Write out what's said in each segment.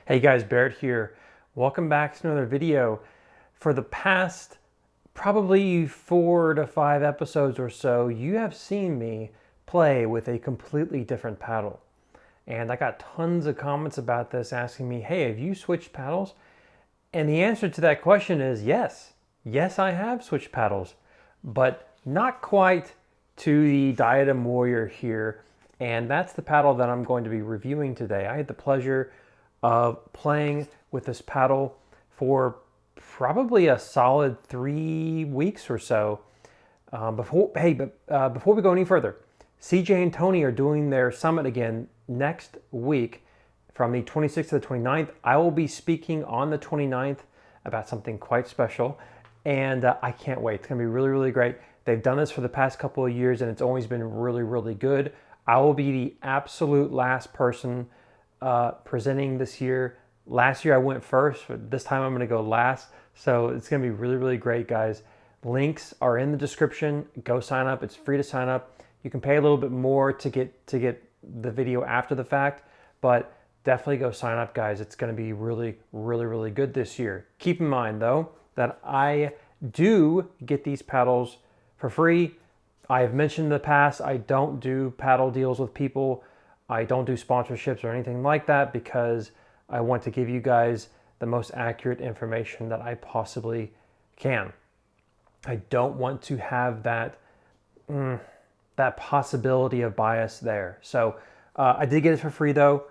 Hey guys, Barrett here. Welcome back to another video. For the past probably 4 to 5 episodes or so, you have seen me play with a completely different paddle. And I got tons of comments about this asking me, hey, have you switched paddles? And the answer to that question is yes. Yes, I have switched paddles, but not quite to the Diadem Warrior here. And that's the paddle that I'm going to be reviewing today. I had the pleasure of playing with this paddle for probably a solid 3 weeks or so. Before we go any further, CJ and Tony are doing their summit again next week from the 26th to the 29th. I will be speaking on the 29th about something quite special, and I can't wait. It's going to be really, really great. They've done this for the past couple of years, and it's always been really, really good. I will be the absolute last person presenting this year. Last year I went first, but this time I'm going to go last. So it's going to be really, really great, guys. Links are in the description. Go sign up. It's free to sign up. You can pay a little bit more to get the video after the fact, but definitely go sign up, guys. It's going to be really, really, really good this year. Keep in mind, though, that I do get these paddles for free. I have mentioned in the past, I don't do paddle deals with people. I don't do sponsorships or anything like that because I want to give you guys the most accurate information that I possibly can. I don't want to have that possibility of bias there. So I did get it for free though,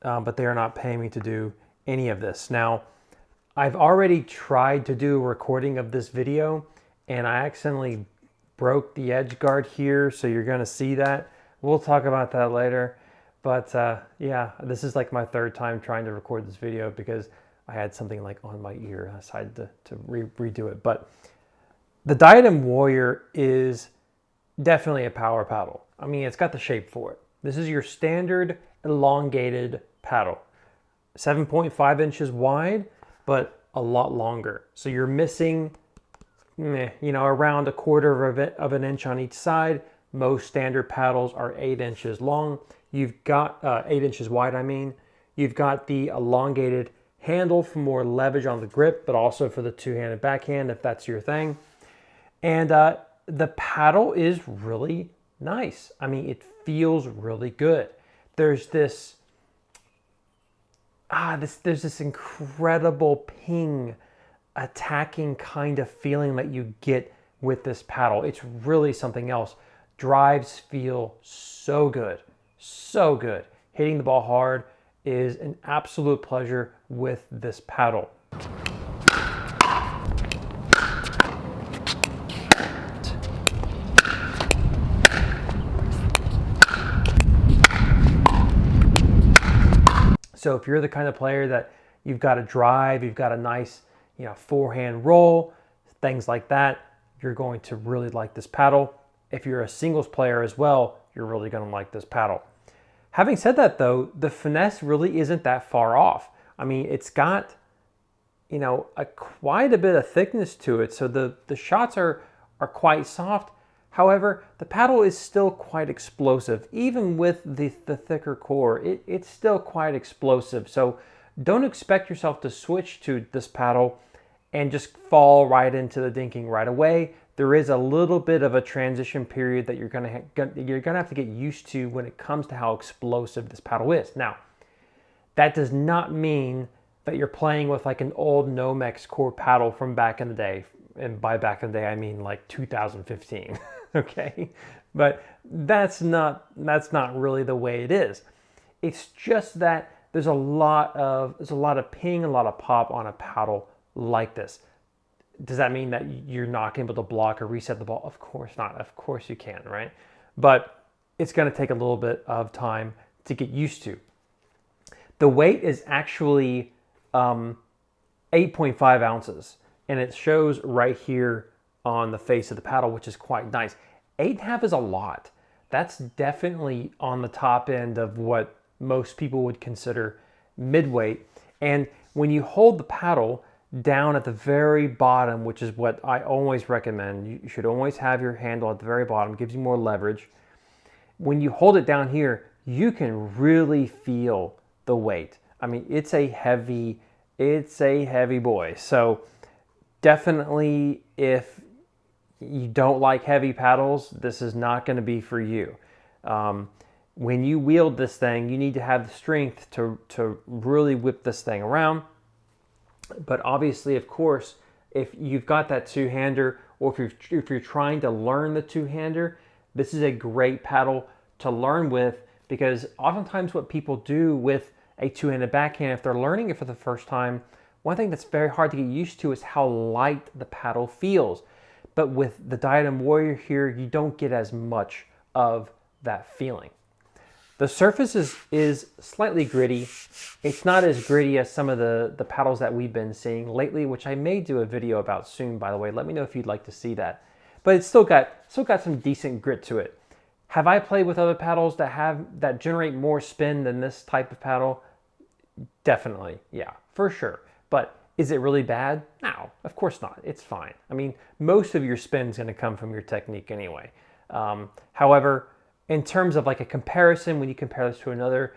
but they are not paying me to do any of this. Now, I've already tried to do a recording of this video and I accidentally broke the edge guard here, so you're going to see that. We'll talk about that later. But yeah, this is like my third time trying to record this video because I had something like on my ear. I decided to redo it. But the Diadem Warrior is definitely a power paddle. I mean, it's got the shape for it. This is your standard elongated paddle. 7.5 inches wide, but a lot longer. So you're missing, around a quarter of an inch on each side. Most standard paddles are 8 inches long. You've got 8 inches wide, I mean. You've got the elongated handle for more leverage on the grip, but also for the two-handed backhand if that's your thing. And the paddle is really nice. I mean, it feels really good. There's this incredible ping attacking kind of feeling that you get with this paddle. It's really something else. Drives feel so good, so good. Hitting the ball hard is an absolute pleasure with this paddle. So if you're the kind of player that you've got a drive, you've got a nice, forehand roll, things like that, you're going to really like this paddle. If you're a singles player as well, you're really going to like this paddle. Having said that, though, the finesse really isn't that far off. I mean, it's got, quite a bit of thickness to it, so the shots are quite soft. However, the paddle is still quite explosive. Even with the thicker core, it's still quite explosive. So don't expect yourself to switch to this paddle and just fall right into the dinking right away. There is a little bit of a transition period that you're gonna have to get used to when it comes to how explosive this paddle is. Now, that does not mean that you're playing with like an old Nomex core paddle from back in the day. And by back in the day, I mean like 2015, okay? But that's not really the way it is. It's just that there's a lot of ping, a lot of pop on a paddle like this. Does that mean that you're not going to be able to block or reset the ball? Of course not. Of course you can, right? But it's going to take a little bit of time to get used to. The weight is actually 8.5 ounces, and it shows right here on the face of the paddle, which is quite nice. 8.5 is a lot. That's definitely on the top end of what most people would consider midweight. And when you hold the paddle down at the very bottom, which is what I always recommend, you should always have your handle at the very bottom. It gives you more leverage. When you hold it down here, you can really feel the weight. I mean, it's a heavy boy. So definitely, if you don't like heavy paddles, this is not going to be for you. When you wield this thing, you need to have the strength to really whip this thing around. But obviously, of course, if you've got that two-hander, or if you're trying to learn the two-hander, this is a great paddle to learn with, because oftentimes what people do with a two-handed backhand, if they're learning it for the first time, one thing that's very hard to get used to is how light the paddle feels. But with the Diadem Warrior here, you don't get as much of that feeling. The surface is slightly gritty. It's not as gritty as some of the paddles that we've been seeing lately, which I may do a video about soon, by the way. Let me know if you'd like to see that. But it's still got some decent grit to it. Have I played with other paddles that generate more spin than this type of paddle? Definitely, yeah, for sure. But is it really bad? No, of course not. It's fine. I mean, most of your spin's going to come from your technique anyway. However, in terms of like a comparison, when you compare this to another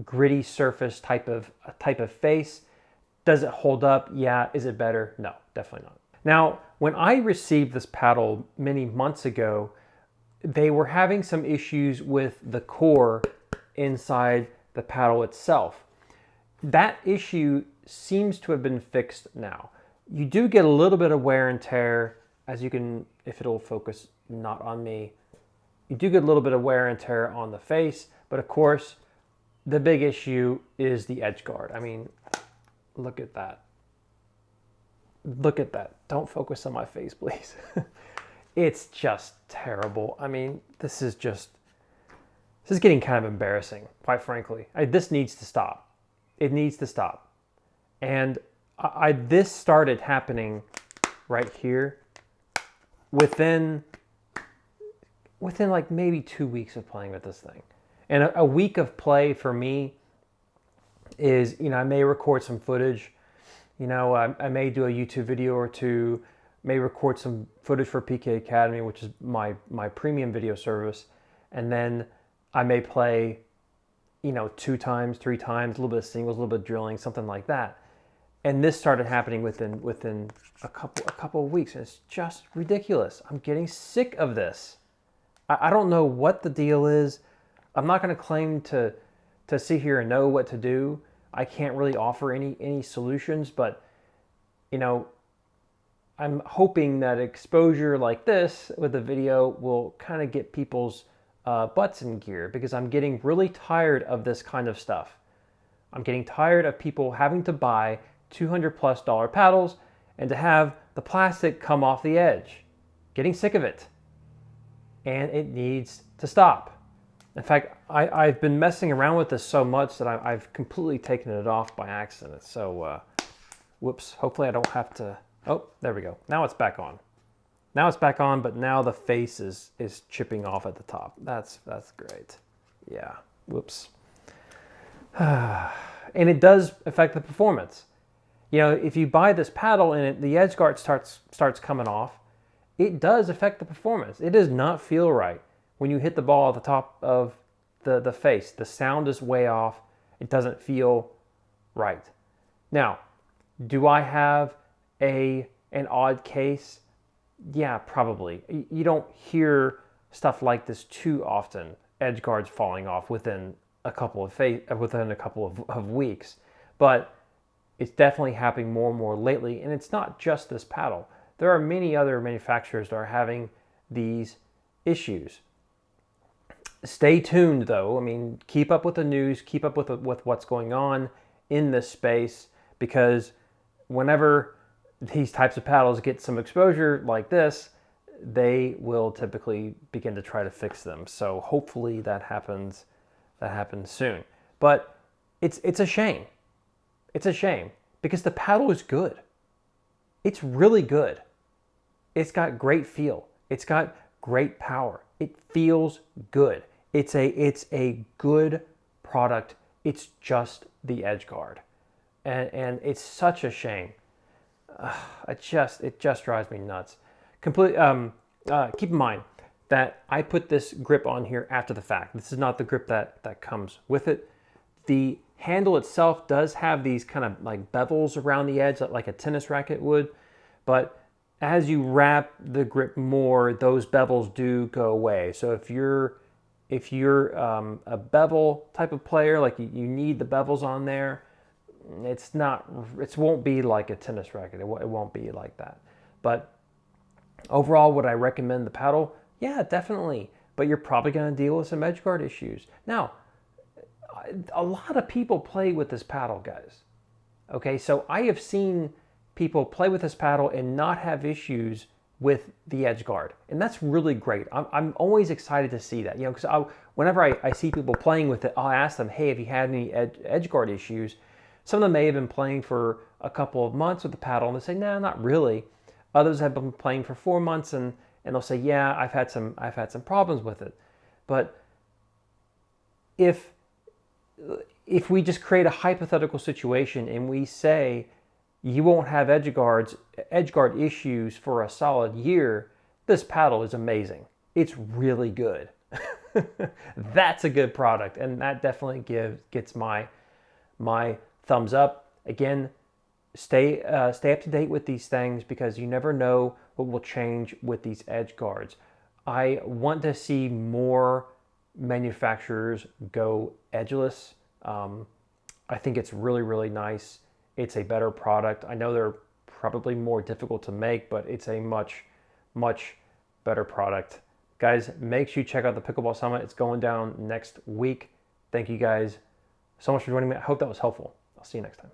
gritty surface type of face, does it hold up? Yeah. Is it better? No, definitely not. Now, when I received this paddle many months ago, they were having some issues with the core inside the paddle itself. That issue seems to have been fixed now. You do get a little bit of wear and tear, as you can, if it'll focus not on me, you do get a little bit of wear and tear on the face, but of course, the big issue is the edge guard. I mean, look at that. Look at that. Don't focus on my face, please. It's just terrible. I mean, this is getting kind of embarrassing, quite frankly. This needs to stop. It needs to stop. And this started happening right here within like maybe 2 weeks of playing with this thing. And a week of play for me is, I may record some footage, I may do a YouTube video or two, may record some footage for PK Academy, which is my premium video service. And then I may play, 2 times, 3 times, a little bit of singles, a little bit of drilling, something like that. And this started happening within a couple of weeks. And it's just ridiculous. I'm getting sick of this. I don't know what the deal is. I'm not going to claim to sit here and know what to do. I can't really offer any solutions, but I'm hoping that exposure like this with the video will kind of get people's butts in gear, because I'm getting really tired of this kind of stuff. I'm getting tired of people having to buy $200+ paddles and to have the plastic come off the edge. Getting sick of it. And it needs to stop. In fact, I've been messing around with this so much that I've completely taken it off by accident. So, whoops, hopefully I don't have to, oh, there we go. Now it's back on. Now it's back on, but now the face is chipping off at the top. That's great. Yeah, whoops. And it does affect the performance. If you buy this paddle and the edge guard starts coming off, it does affect the performance. It does not feel right when you hit the ball at the top of the face. The sound is way off. It doesn't feel right. Now, do I have an odd case? Yeah, probably. You don't hear stuff like this too often. Edge guards falling off within a couple of weeks, but it's definitely happening more and more lately. And it's not just this paddle. There are many other manufacturers that are having these issues. Stay tuned, though. I mean, keep up with the news, keep up with what's going on in this space, because whenever these types of paddles get some exposure like this, they will typically begin to try to fix them. So hopefully that happens soon. But it's a shame. It's a shame, because the paddle is good. It's really good. It's got great feel. It's got great power. It feels good. It's a good product. It's just the edge guard. And it's such a shame. It just drives me nuts. Keep in mind that I put this grip on here after the fact. This is not the grip that comes with it. The handle itself does have these kind of like bevels around the edge like a tennis racket would, but as you wrap the grip more, those bevels do go away. So if you're a bevel type of player, like you need the bevels on there, it won't be like a tennis racket. It won't be like that. But overall, would I recommend the paddle? Yeah, definitely. But you're probably going to deal with some edge guard issues. Now, a lot of people play with this paddle, guys. Okay, so I have seen people play with this paddle and not have issues with the edge guard, and that's really great. I'm always excited to see that, because whenever I see people playing with it, I'll ask them, hey, have you had any edge guard issues? Some of them may have been playing for a couple of months with the paddle, and they say, no, not really. Others have been playing for 4 months, and they'll say, yeah, I've had some problems with it. But if we just create a hypothetical situation and we say you won't have edge guard issues for a solid year, this paddle is amazing. It's really good. That's a good product, and that definitely gets my thumbs up. Again, stay up to date with these things, because you never know what will change with these edge guards. I want to see more manufacturers go edgeless. I think it's really, really nice. It's a better product. I know they're probably more difficult to make, but it's a much, much better product. Guys, make sure you check out the Pickleball Summit. It's going down next week. Thank you guys so much for joining me. I hope that was helpful. I'll see you next time.